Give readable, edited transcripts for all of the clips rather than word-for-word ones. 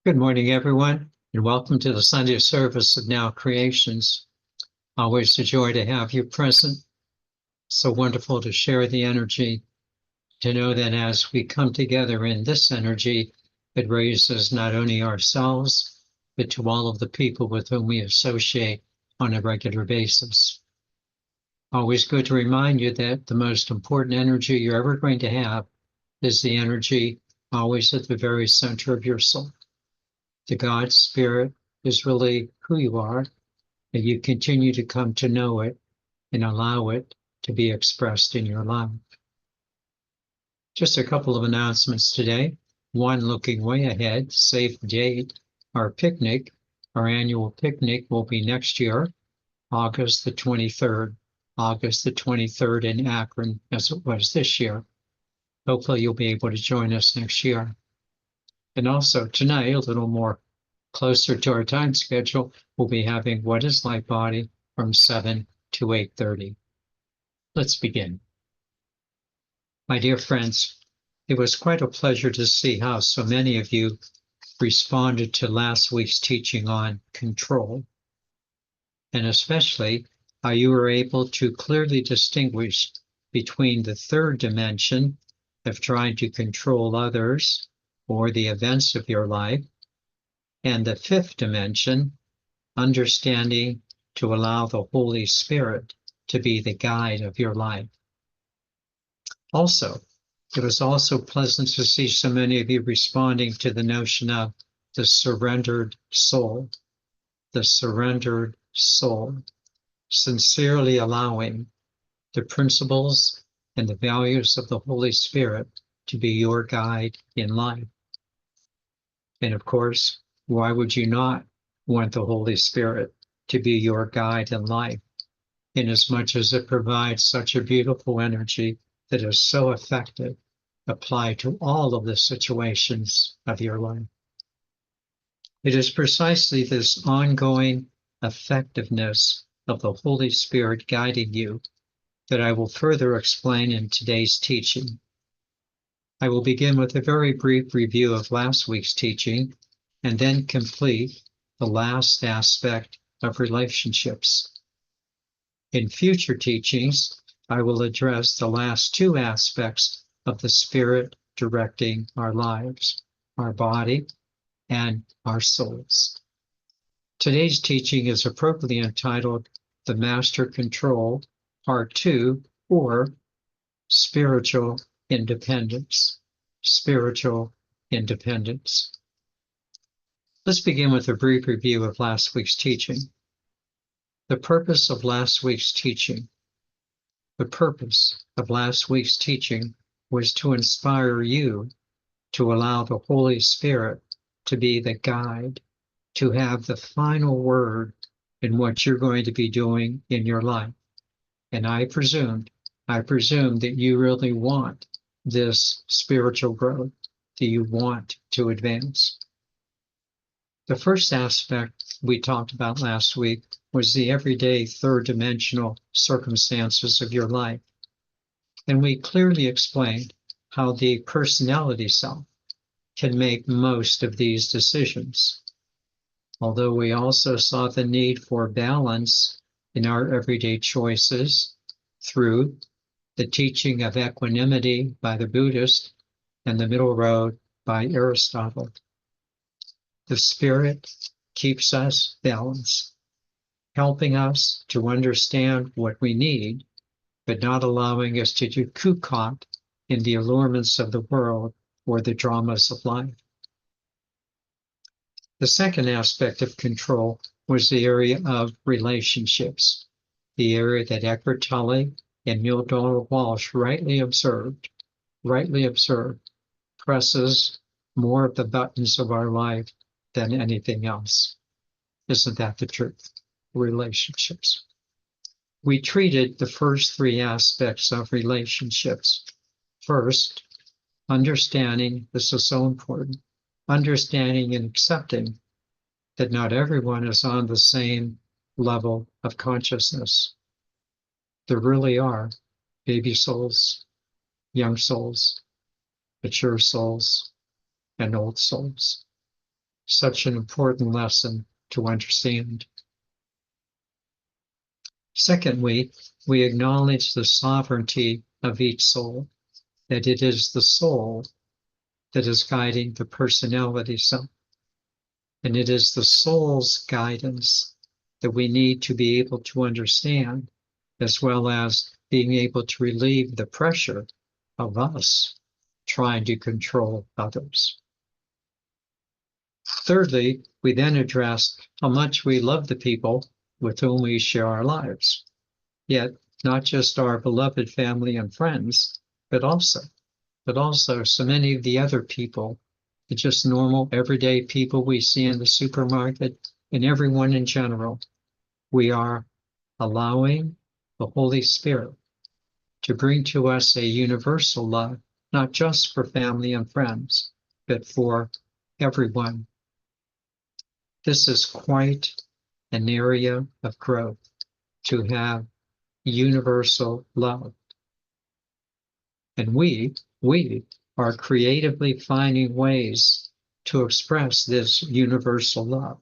Good morning, everyone, and welcome to the Sunday service of Now Creations. Always a joy to have you present. So wonderful to share the energy, to know that as we come together in this energy, it raises not only ourselves, but to all of the people with whom we associate on a regular basis. Always good to remind you that the most important energy you're ever going to have is the energy always at the very center of your soul. The God Spirit is really who you are, and you continue to come to know it and allow it to be expressed in your life. Just a couple of announcements today. One, looking way ahead, save date, our picnic, our annual picnic will be next year, August the 23rd. August the 23rd in Akron, as it was this year. Hopefully you'll be able to join us next year. And also tonight, a little more closer to our time schedule, we'll be having What is Light Body from 7 to 8:30. Let's begin. My dear friends, it was quite a pleasure to see how so many of you responded to last week's teaching on control, and especially how you were able to clearly distinguish between the third dimension of trying to control others or the events of your life, and the fifth dimension, understanding to allow the Holy Spirit to be the guide of your life. Also, it was also pleasant to see so many of you responding to the notion of the surrendered soul, sincerely allowing the principles and the values of the Holy Spirit to be your guide in life. And of course, why would you not want the Holy Spirit to be your guide in life, inasmuch as it provides such a beautiful energy that is so effective, applied to all of the situations of your life? It is precisely this ongoing effectiveness of the Holy Spirit guiding you that I will further explain in today's teaching. I will begin with a very brief review of last week's teaching and then complete the last aspect of relationships. In future teachings, I will address the last two aspects of the Spirit directing our lives, our body and our souls. Today's teaching is appropriately entitled The Master Control, Part 2, or Spiritual Independence. Spiritual Independence. Let's begin with a brief review of last week's teaching. The purpose of last week's teaching. The purpose of last week's teaching was to inspire you to allow the Holy Spirit to be the guide, to have the final word in what you're going to be doing in your life. And I presume that you really want this spiritual growth, that you want to advance. The first aspect we talked about last week was the everyday third dimensional circumstances of your life. And we clearly explained how the personality self can make most of these decisions. Although we also saw the need for balance in our everyday choices through the teaching of equanimity by the Buddhist and the middle road by Aristotle. The Spirit keeps us balanced, helping us to understand what we need, but not allowing us to get too caught in the allurements of the world or the dramas of life. The second aspect of control was the area of relationships, the area that Eckhart Tolle and Neale Donald Walsch rightly observed, presses more of the buttons of our life than anything else. Isn't that the truth? Relationships. We treated the first three aspects of relationships. First, understanding, this is so important, understanding and accepting that not everyone is on the same level of consciousness. There really are baby souls, young souls, mature souls, and old souls. Such an important lesson to understand. Secondly, we acknowledge the sovereignty of each soul, that it is the soul that is guiding the personality self. And it is the soul's guidance that we need to be able to understand, as well as being able to relieve the pressure of us trying to control others. Thirdly, we then address how much we love the people with whom we share our lives. Yet, not just our beloved family and friends, but also so many of the other people, the just normal, everyday people we see in the supermarket, and everyone in general. We are allowing the Holy Spirit to bring to us a universal love, not just for family and friends, but for everyone. This is quite an area of growth, to have universal love. And we are creatively finding ways to express this universal love.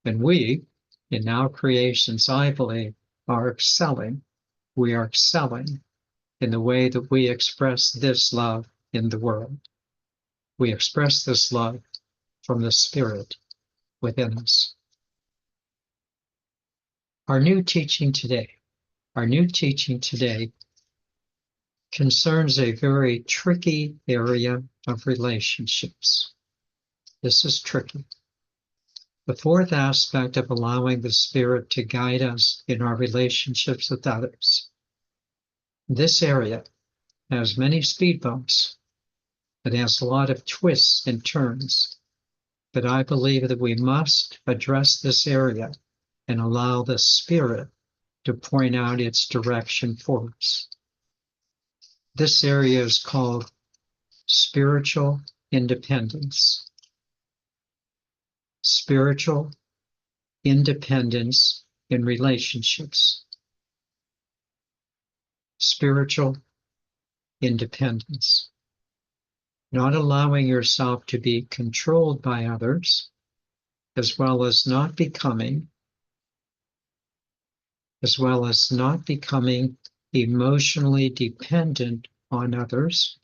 And we, in our creations, I believe, are excelling. We are excelling in the way that we express this love in the world. We express this love from the Spirit within us. Our new teaching today concerns a very tricky area of relationships. This is tricky. The fourth aspect of allowing the Spirit to guide us in our relationships with others. This area has many speed bumps. It has a lot of twists and turns. But I believe that we must address this area and allow the Spirit to point out its direction for us. This area is called spiritual independence. Spiritual independence in relationships. Spiritual independence. Not allowing yourself to be controlled by others, as well as not becoming emotionally dependent on others,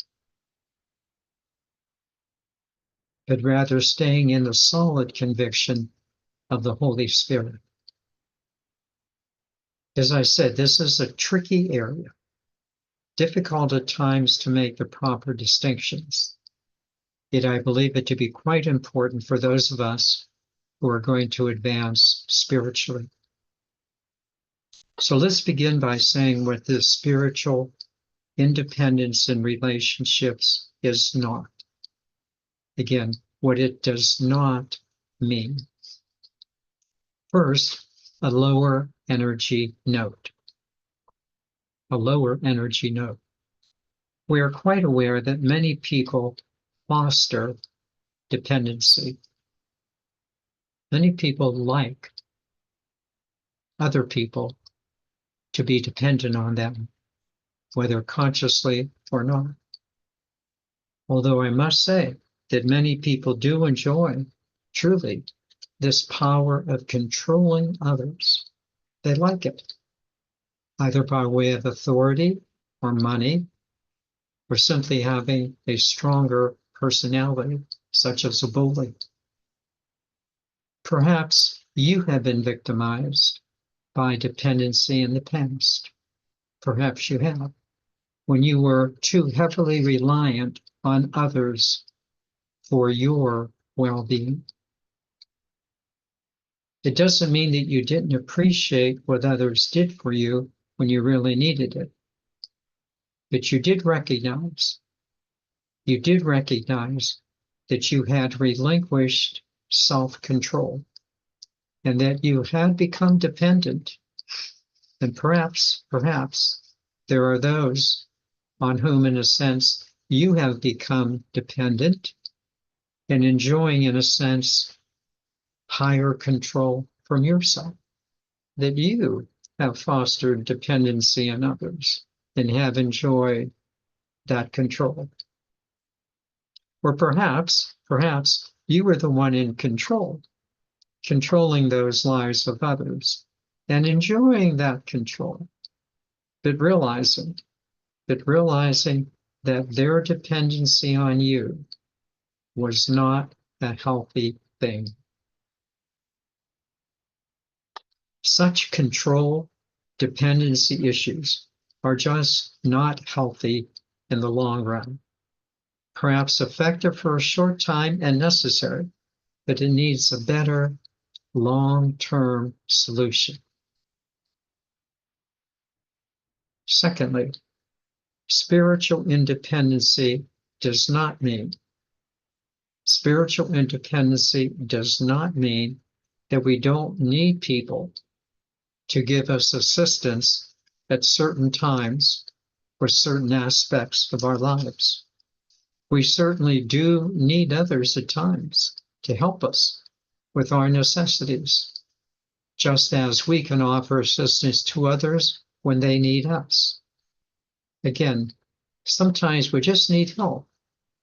but rather staying in the solid conviction of the Holy Spirit. As I said, this is a tricky area, difficult at times to make the proper distinctions. Yet I believe it to be quite important for those of us who are going to advance spiritually. So let's begin by saying what this spiritual independence in relationships is not. Again, what it does not mean. First, a lower energy note. A lower energy note. We are quite aware that many people foster dependency. Many people like other people to be dependent on them, whether consciously or not. Although I must say that many people do enjoy, truly, this power of controlling others. They like it, either by way of authority or money, or simply having a stronger personality, such as a bully. Perhaps you have been victimized by dependency in the past. Perhaps you have, when you were too heavily reliant on others for your well-being. It doesn't mean that you didn't appreciate what others did for you when you really needed it. But you did recognize that you had relinquished self-control and that you had become dependent. And perhaps there are those on whom, in a sense, you have become dependent and enjoying, in a sense, higher control from yourself, that you have fostered dependency on others and have enjoyed that control. Or perhaps You were the one in control, controlling those lives of others and enjoying that control, but realizing that their dependency on you was not a healthy thing. Such control dependency issues are just not healthy in the long run. Perhaps effective for a short time and necessary, but it needs a better long-term solution. Secondly, spiritual independency does not mean that we don't need people to give us assistance at certain times for certain aspects of our lives. We certainly do need others at times to help us with our necessities, just as we can offer assistance to others when they need us. Again, sometimes we just need help,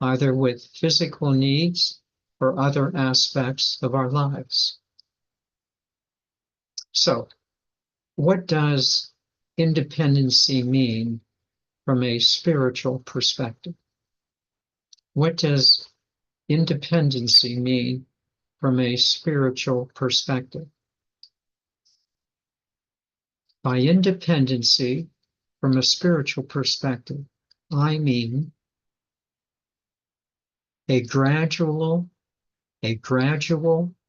either with physical needs or other aspects of our lives. So, what does independency mean from a spiritual perspective? What does independency mean from a spiritual perspective? By independency, from a spiritual perspective, I mean a gradual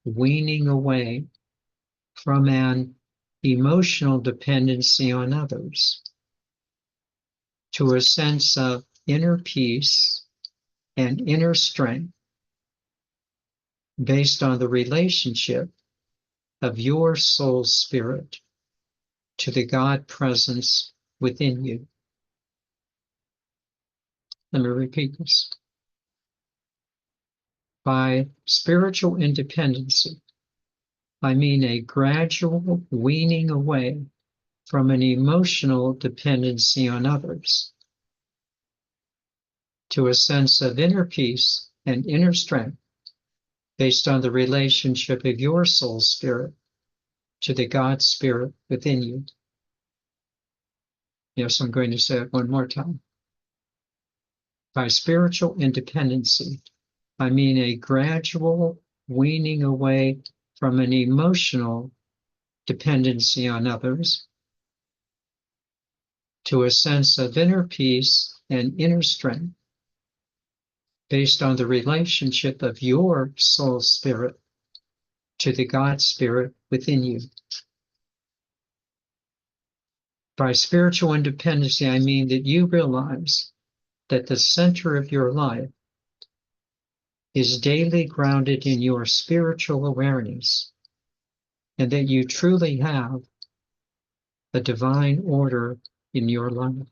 weaning away from an emotional dependency on others to a sense of inner peace and inner strength based on the relationship of your soul spirit to the God presence within you. Let me repeat this. By spiritual independency, I mean a gradual weaning away from an emotional dependency on others to a sense of inner peace and inner strength based on the relationship of your soul spirit to the God spirit within you. Yes, I'm going to say it one more time. By spiritual independency, I mean a gradual weaning away from an emotional dependency on others to a sense of inner peace and inner strength based on the relationship of your soul spirit to the God spirit within you. By spiritual independency, I mean that you realize that the center of your life is daily grounded in your spiritual awareness, and that you truly have a divine order in your life.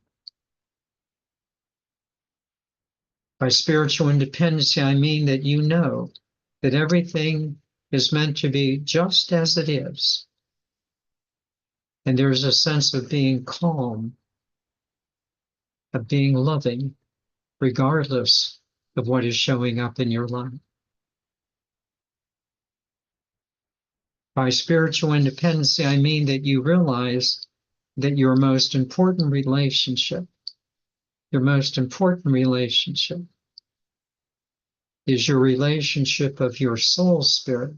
By spiritual independency, I mean that you know that everything is meant to be just as it is, and there's a sense of being calm, of being loving, regardless of what is showing up in your life. By spiritual independency, I mean that you realize that your most important relationship is your relationship of your soul spirit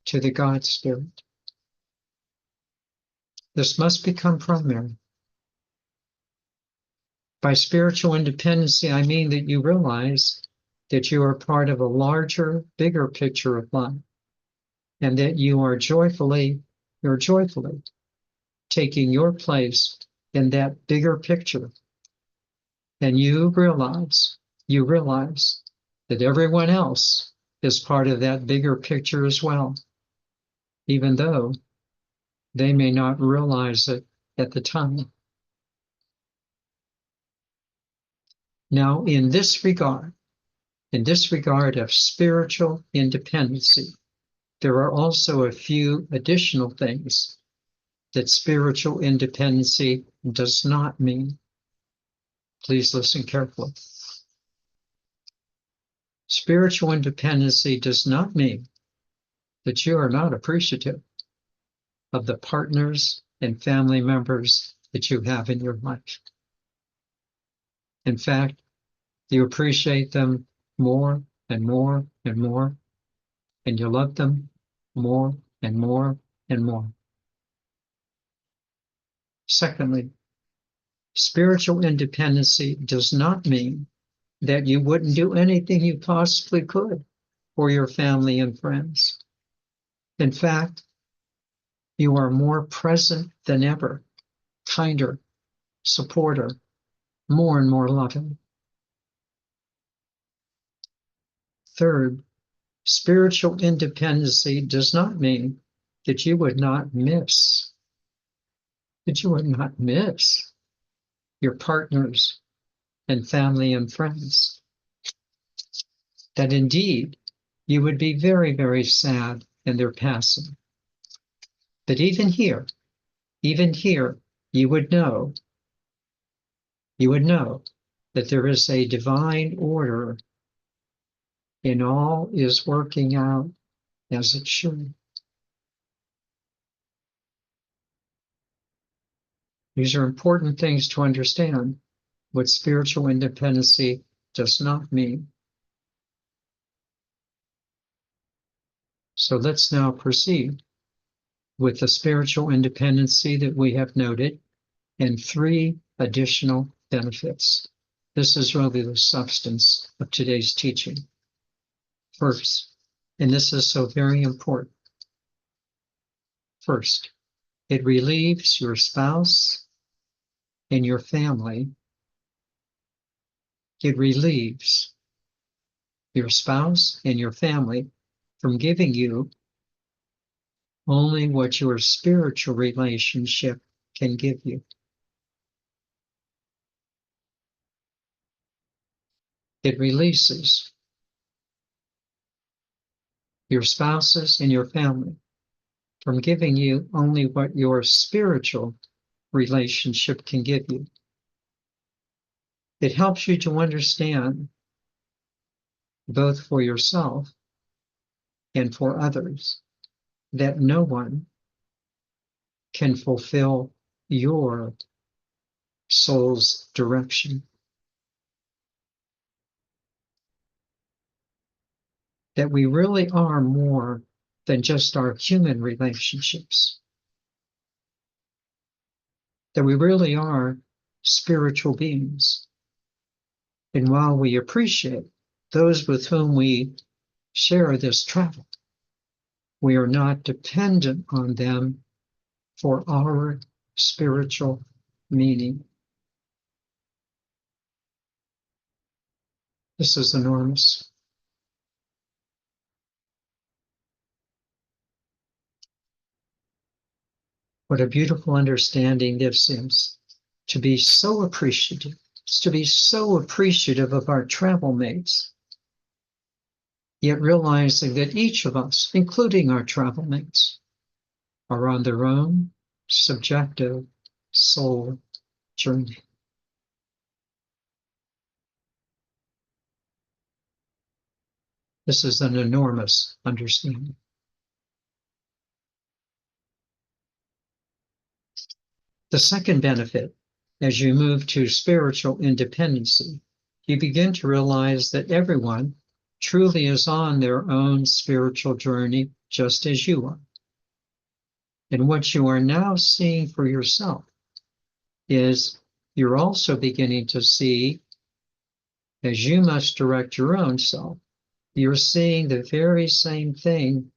to the God spirit. This must become primary. By spiritual independency, I mean that you realize that you are part of a larger, bigger picture of life, and that you're joyfully taking your place in that bigger picture. And you realize that everyone else is part of that bigger picture as well, even though they may not realize it at the time. Now, in this regard of spiritual independency, there are also a few additional things that spiritual independency does not mean. Please listen carefully. Spiritual independency does not mean that you are not appreciative of the partners and family members that you have in your life. In fact, you appreciate them more and more and more, and you love them more and more and more. Secondly, spiritual independency does not mean that you wouldn't do anything you possibly could for your family and friends. In fact, you are more present than ever, kinder, supporter, more and more loving. Third, spiritual independency does not mean that you would not miss, your partners and family and friends. That indeed, you would be very, very sad in their passing. But even here, you would know that there is a divine order and all is working out as it should. These are important things to understand what spiritual independency does not mean. So let's now proceed with the spiritual independency that we have noted and 3 additional benefits. This is really the substance of today's teaching. First, and this is so very important. First, it relieves your spouse and your family. It relieves your spouse and your family from giving you only what your spiritual relationship can give you. It releases your spouses and your family from giving you only what your spiritual relationship can give you. It helps you to understand, both for yourself and for others, that no one can fulfill your soul's direction. That we really are more than just our human relationships. That we really are spiritual beings. And while we appreciate those with whom we share this travel, we are not dependent on them for our spiritual meaning. This is enormous. What a beautiful understanding this is, to be so appreciative of our travel mates, yet realizing that each of us, including our travel mates, are on their own subjective soul journey. This is an enormous understanding. The second benefit, as you move to spiritual independency, you begin to realize that everyone truly is on their own spiritual journey, just as you are. And what you are now seeing for yourself is you're also beginning to see, as you must direct your own self, you're seeing the very same thing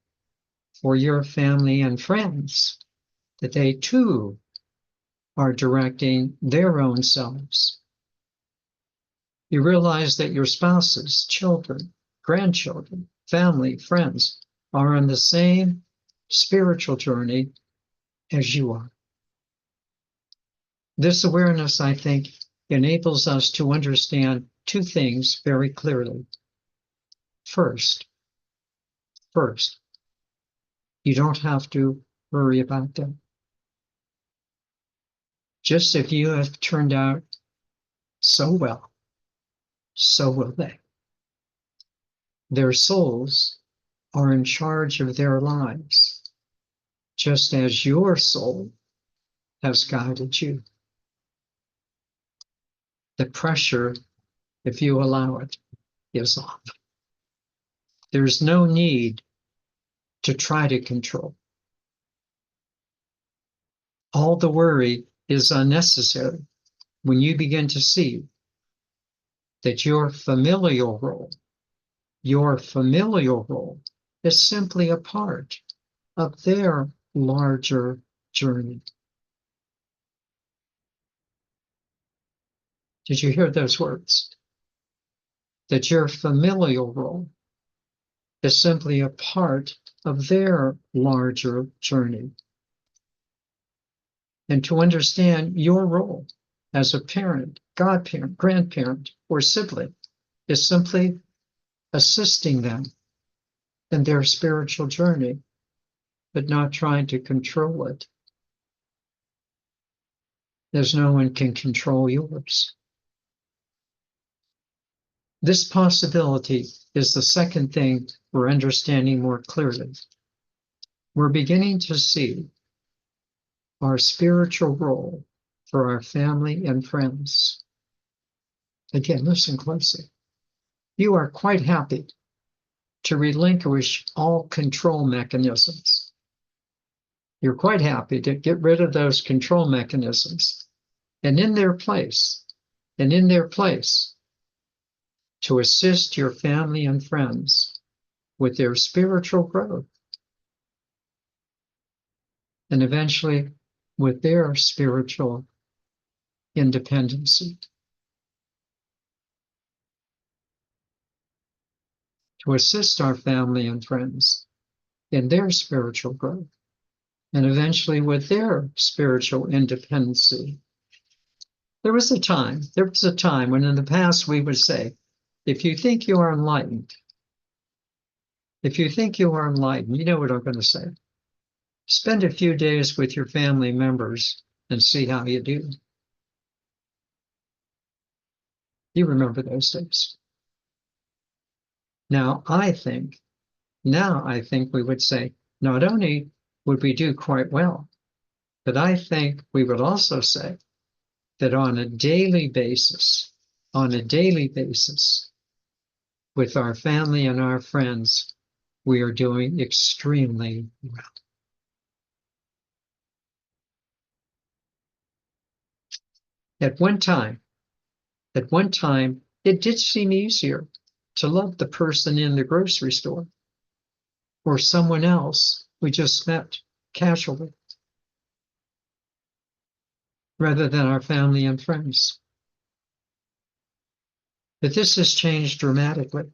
for your family and friends, that they too are directing their own selves. You realize that your spouses, children, grandchildren, family, friends are on the same spiritual journey as you are. This awareness, I think, enables us to understand 2 things very clearly. First, you don't have to worry about them. Just if you have turned out so well, so will they. Their souls are in charge of their lives, just as your soul has guided you. The pressure, if you allow it, is off. There's no need to try to control. All the worry is unnecessary when you begin to see that your familial role is simply a part of their larger journey. Did you hear those words? That your familial role is simply a part of their larger journey. And to understand your role as a parent, godparent, grandparent, or sibling is simply assisting them in their spiritual journey, but not trying to control it. As no one can control yours. This possibility is the second thing we're understanding more clearly. We're beginning to see our spiritual role for our family and friends. Again, listen closely. You are quite happy to relinquish all control mechanisms. You're quite happy to get rid of those control mechanisms and in their place, to assist your family and friends with their spiritual growth and eventually with their spiritual independency. To assist our family and friends in their spiritual growth and eventually with their spiritual independency. There was a time when in the past we would say, if you think you are enlightened, you know what I'm going to say. Spend a few days with your family members and see how you do. You remember those days. Now I think we would say, not only would we do quite well, but I think we would also say that on a daily basis, with our family and our friends, we are doing extremely well. At one time, it did seem easier to love the person in the grocery store or someone else we just met casually, rather than our family and friends. But this has changed dramatically.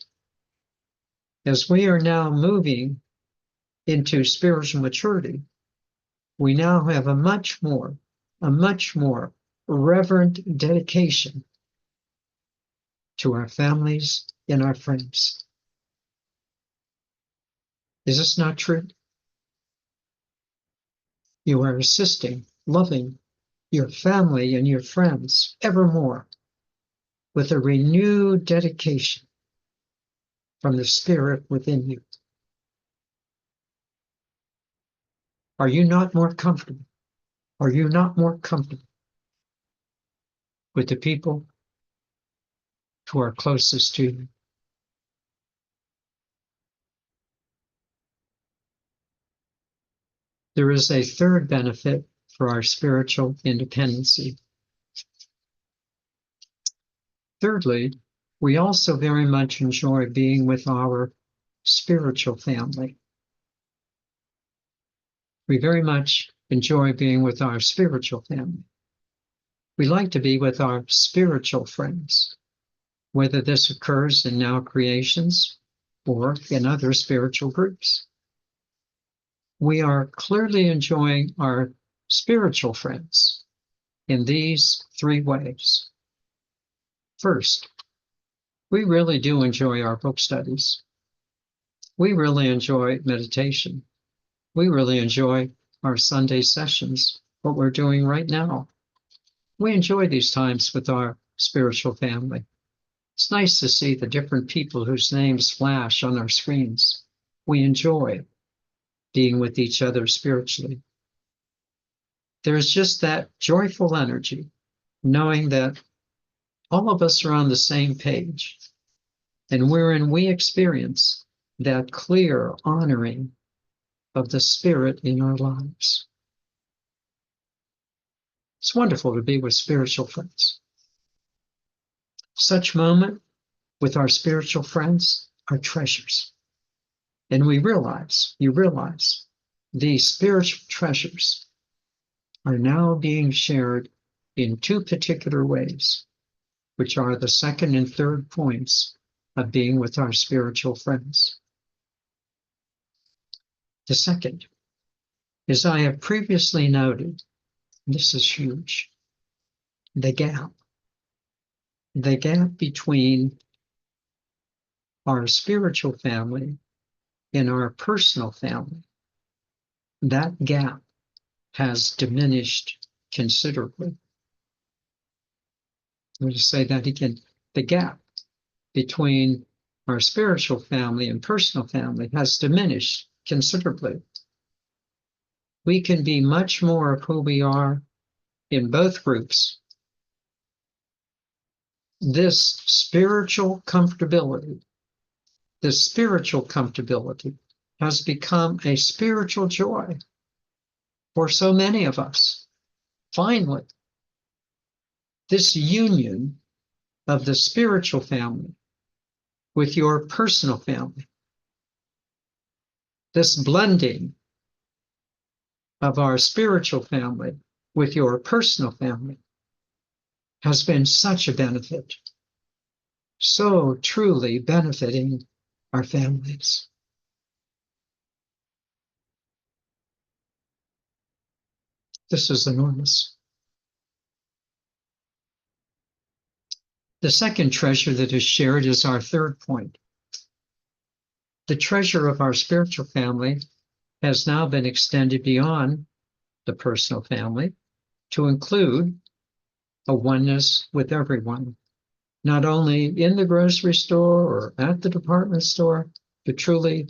As we are now moving into spiritual maturity, we now have a much more reverent dedication to our families and our friends. Is this not true? You are assisting, loving your family and your friends evermore with a renewed dedication from the Spirit within you. Are you not more comfortable? Are you not more comfortable with the people who are closest to you? There is a third benefit for our spiritual independency. Thirdly, we also very much enjoy being with our spiritual family. We very much enjoy being with our spiritual family. We like to be with our spiritual friends, whether this occurs in Now Creations or in other spiritual groups. We are clearly enjoying our spiritual friends in these three ways. First, we really do enjoy our book studies. We really enjoy meditation. We really enjoy our Sunday sessions, what we're doing right now. We enjoy these times with our spiritual family. It's nice to see the different people whose names flash on our screens. We enjoy being with each other spiritually. There's just that joyful energy, knowing that all of us are on the same page, and wherein we experience that clear honoring of the Spirit in our lives. It's wonderful to be with spiritual friends. Such moment with our spiritual friends are treasures. And you realize, these spiritual treasures are now being shared in two particular ways, which are the second and third points of being with our spiritual friends. The second, as I have previously noted, this is huge, the gap between our spiritual family and our personal family. That gap has diminished considerably. Let me say that again. The gap between our spiritual family and personal family has diminished considerably. We can be much more of who we are in both groups. This spiritual comfortability has become a spiritual joy for so many of us. Finally, this union of the spiritual family with your personal family, this blending of our spiritual family with your personal family has been such a benefit, so truly benefiting our families. This is enormous. The second treasure that is shared is our third point. The treasure of our spiritual family has now been extended beyond the personal family to include a oneness with everyone, not only in the grocery store or at the department store, but truly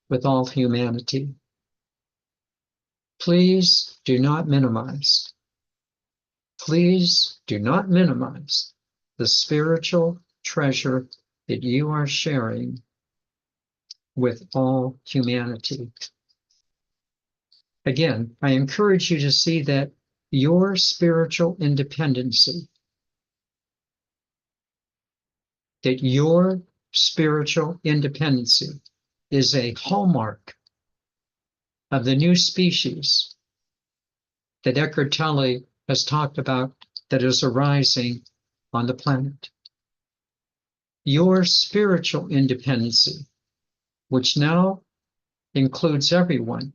with all humanity. Please do not minimize. Please do not minimize the spiritual treasure that you are sharing with all humanity. Again, I encourage you to see that your spiritual independency, is a hallmark of the new species that Eckhart Tolle has talked about that is arising on the planet. Your spiritual independency, which now includes everyone,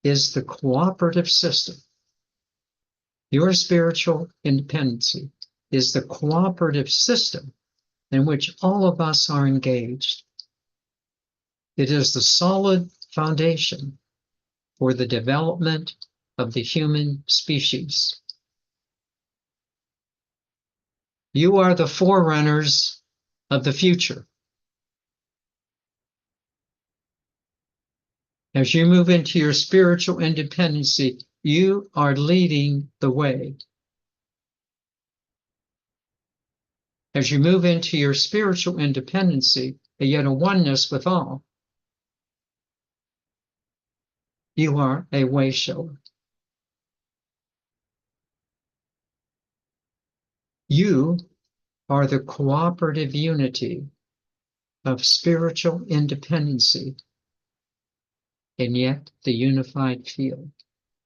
is the cooperative system. Your spiritual independency is the cooperative system in which all of us are engaged. It is the solid foundation for the development of the human species. You are the forerunners of the future. As you move into your spiritual independency, you are leading the way. As you move into your spiritual independency, and yet a oneness with all, you are a way shower. You are the cooperative unity of spiritual independency, and yet the unified field.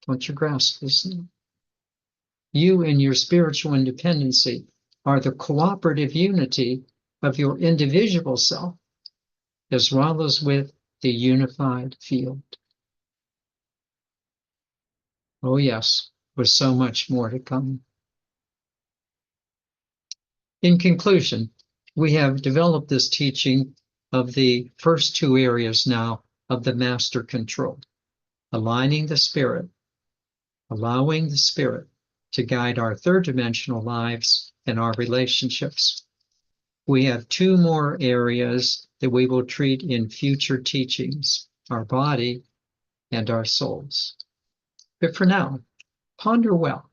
Don't you grasp this now? You in your spiritual independency are the cooperative unity of your individual self, as well as with the unified field. Oh yes, with so much more to come. In conclusion, we have developed this teaching of the first two areas now of the master control, aligning the spirit, allowing the spirit to guide our third dimensional lives and our relationships. We have two more areas that we will treat in future teachings, our body and our souls. But for now, ponder well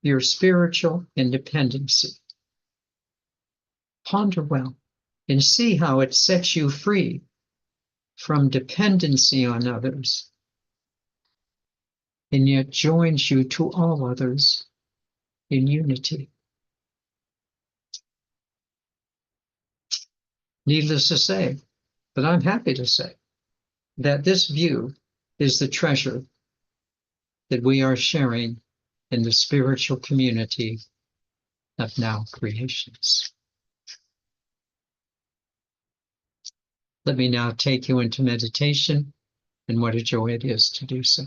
your spiritual independency. Ponder well and see how it sets you free from dependency on others, and yet joins you to all others in unity. Needless to say, but I'm happy to say, that this view is the treasure that we are sharing in the spiritual community of Now Creations. Let me now take you into meditation, and what a joy it is to do so.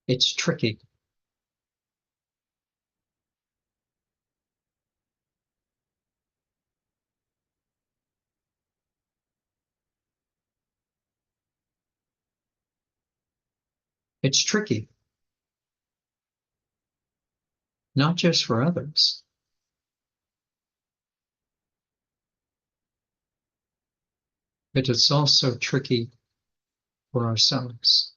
It's tricky. It's tricky, not just for others, but it's also tricky for ourselves.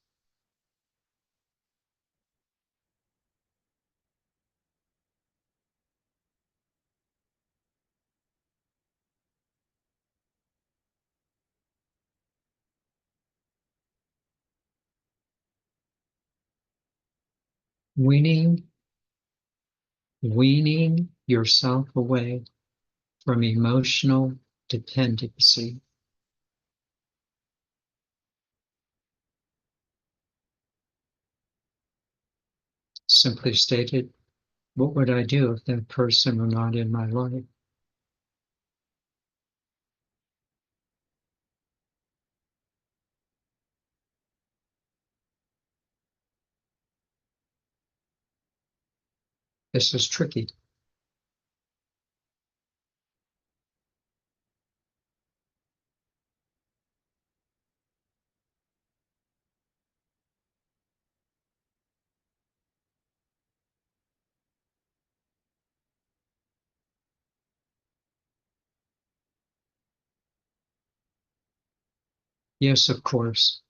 Weaning yourself away from emotional dependency. Simply stated, what would I do if that person were not in my life? This is tricky. Yes, of course,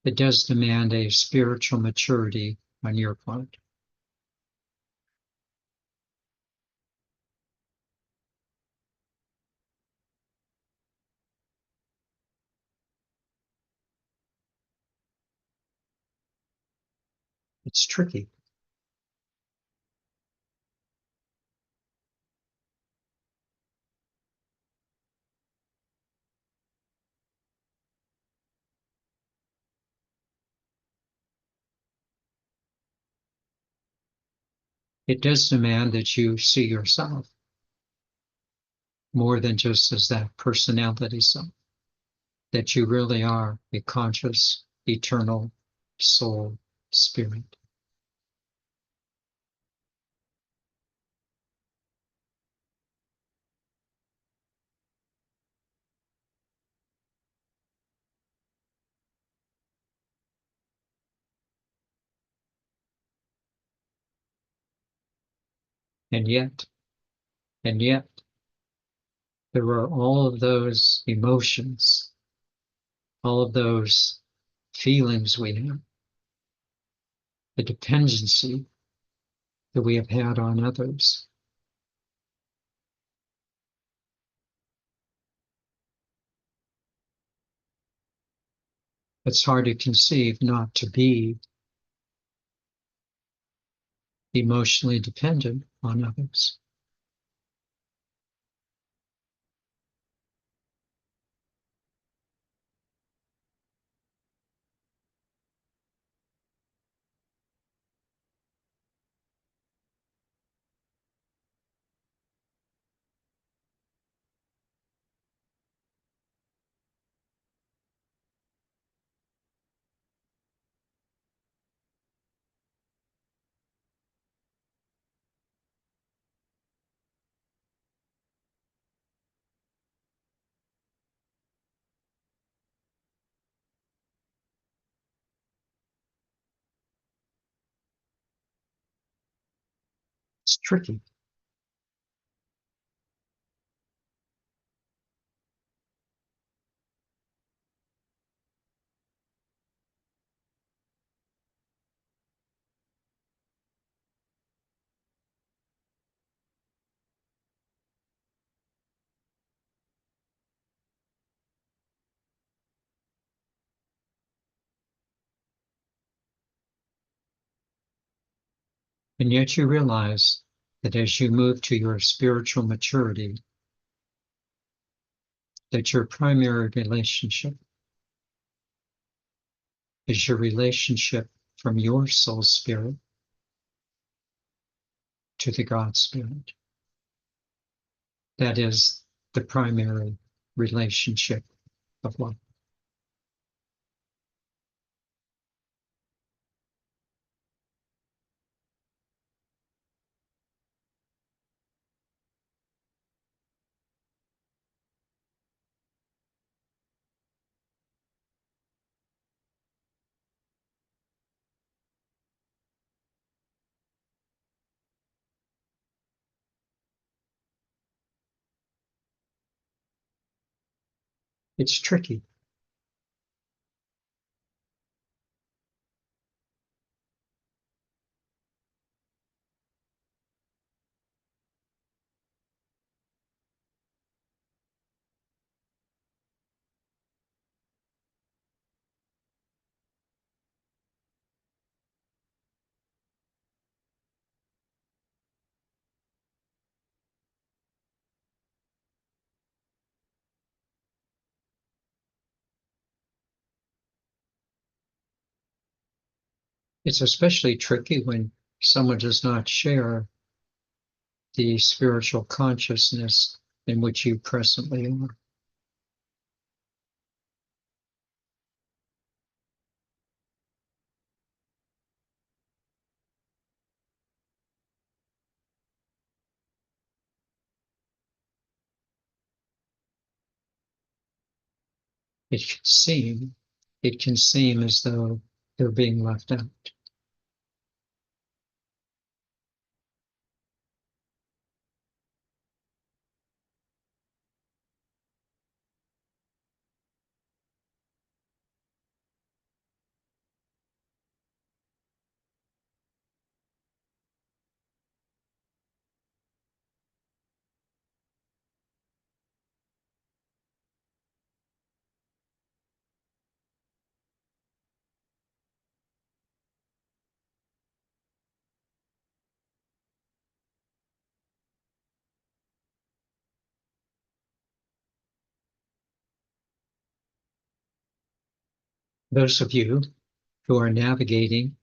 it does demand a spiritual maturity on your part. It's tricky. It does demand that you see yourself more than just as that personality self, that you really are a conscious, eternal soul spirit. And yet, and yet, there are all of those emotions, all of those feelings we have, the dependency that we have had on others. It's hard to conceive not to be emotionally dependent on others. It's tricky. And yet you realize that as you move to your spiritual maturity, that your primary relationship is your relationship from your soul spirit to the God spirit. That is the primary relationship of life. It's tricky. It's especially tricky when someone does not share the spiritual consciousness in which you presently are. It can seem, it can seem as though they're being left out. Those of you who are navigating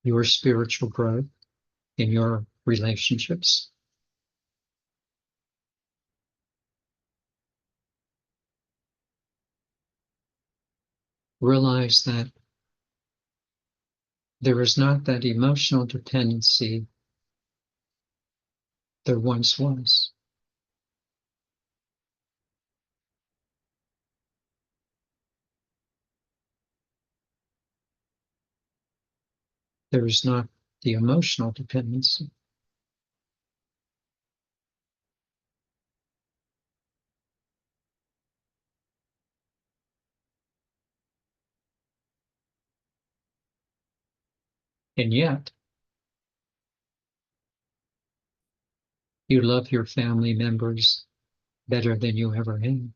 your spiritual growth in your relationships, realize that there is not that emotional dependency there once was. There is not the emotional dependency. And yet, you love your family members better than you ever have.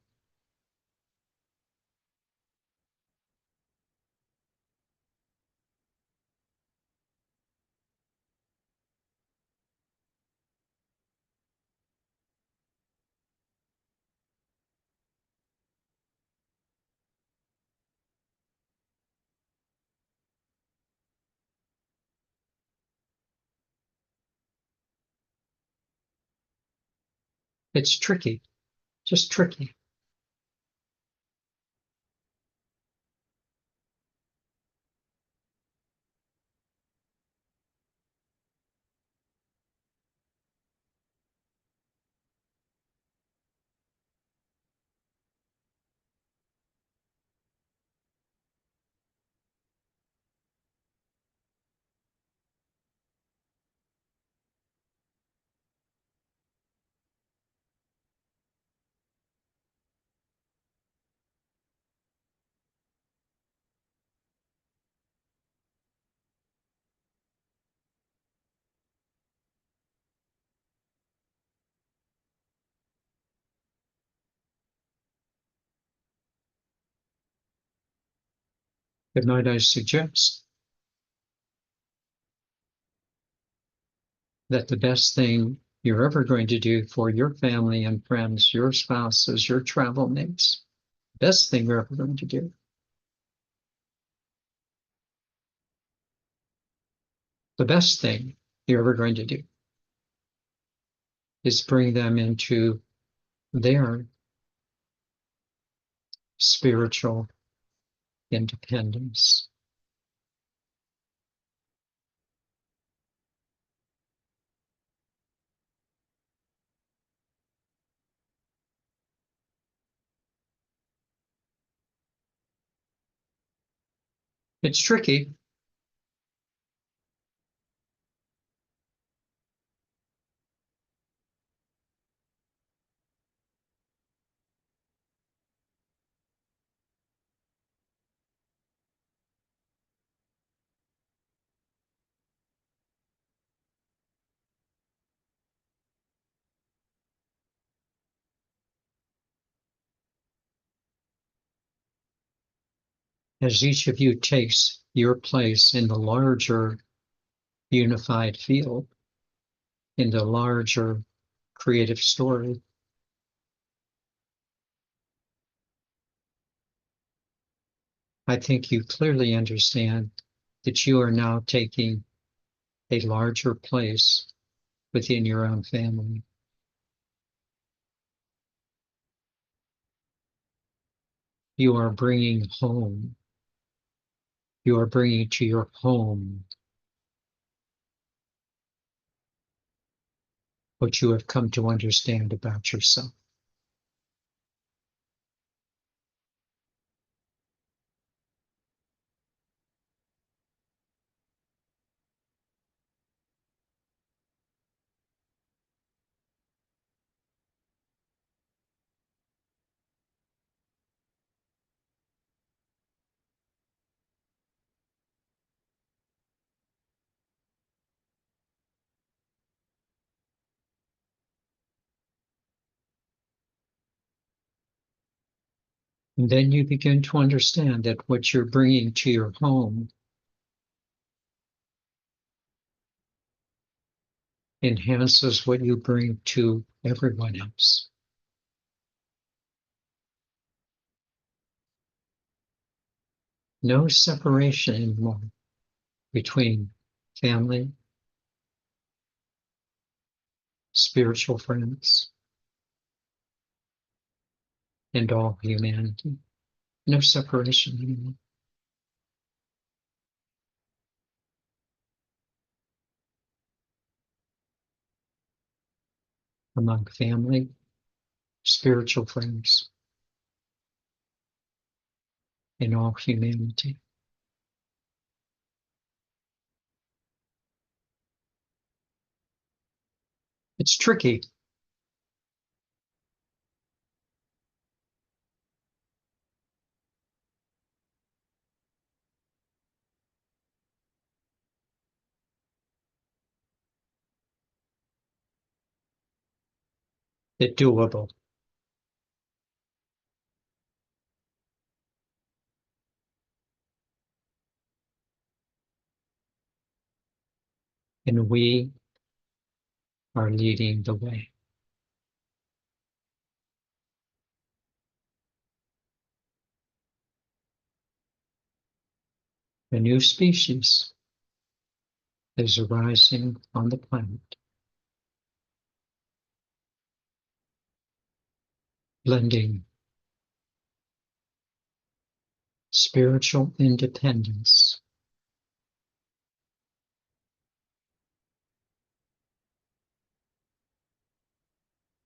It's tricky, just tricky. But might I suggest that the best thing you're ever going to do for your family and friends, your spouses, your travel mates, best thing you're ever going to do, the best thing you're ever going to do is bring them into their spiritual independence. It's tricky. As each of you takes your place in the larger unified field, in the larger creative story, I think you clearly understand that you are now taking a larger place within your own family. You are bringing home. You are bringing to your home what you have come to understand about yourself. And then you begin to understand that what you're bringing to your home enhances what you bring to everyone else. No separation anymore between family, spiritual friends, and all humanity. No separation anymore. Among family, spiritual friends, and all humanity. It's tricky. It's doable. And we are leading the way. A new species is arising on the planet, blending spiritual independence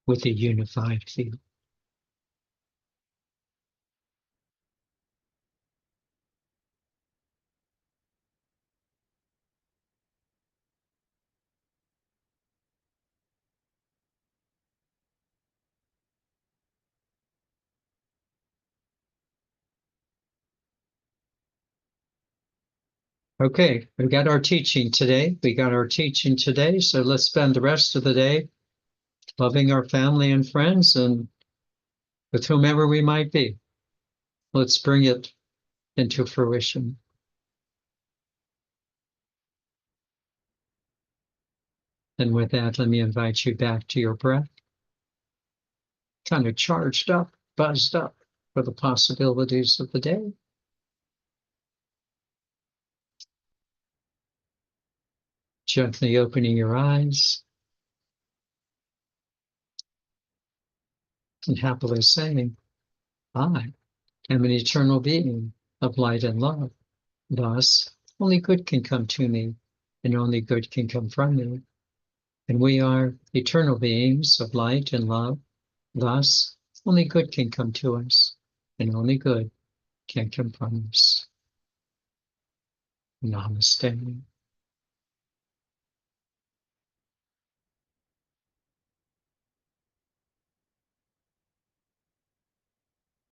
with a unified field. Okay, we've got our teaching today. So let's spend the rest of the day loving our family and friends and with whomever we might be. Let's bring it into fruition. And with that, let me invite you back to your breath, kind of charged up, buzzed up for the possibilities of the day. Gently opening your eyes and happily saying, I am an eternal being of light and love. Thus, only good can come to me, and only good can come from me. And we are eternal beings of light and love. Thus, only good can come to us, and only good can come from us. Namaste.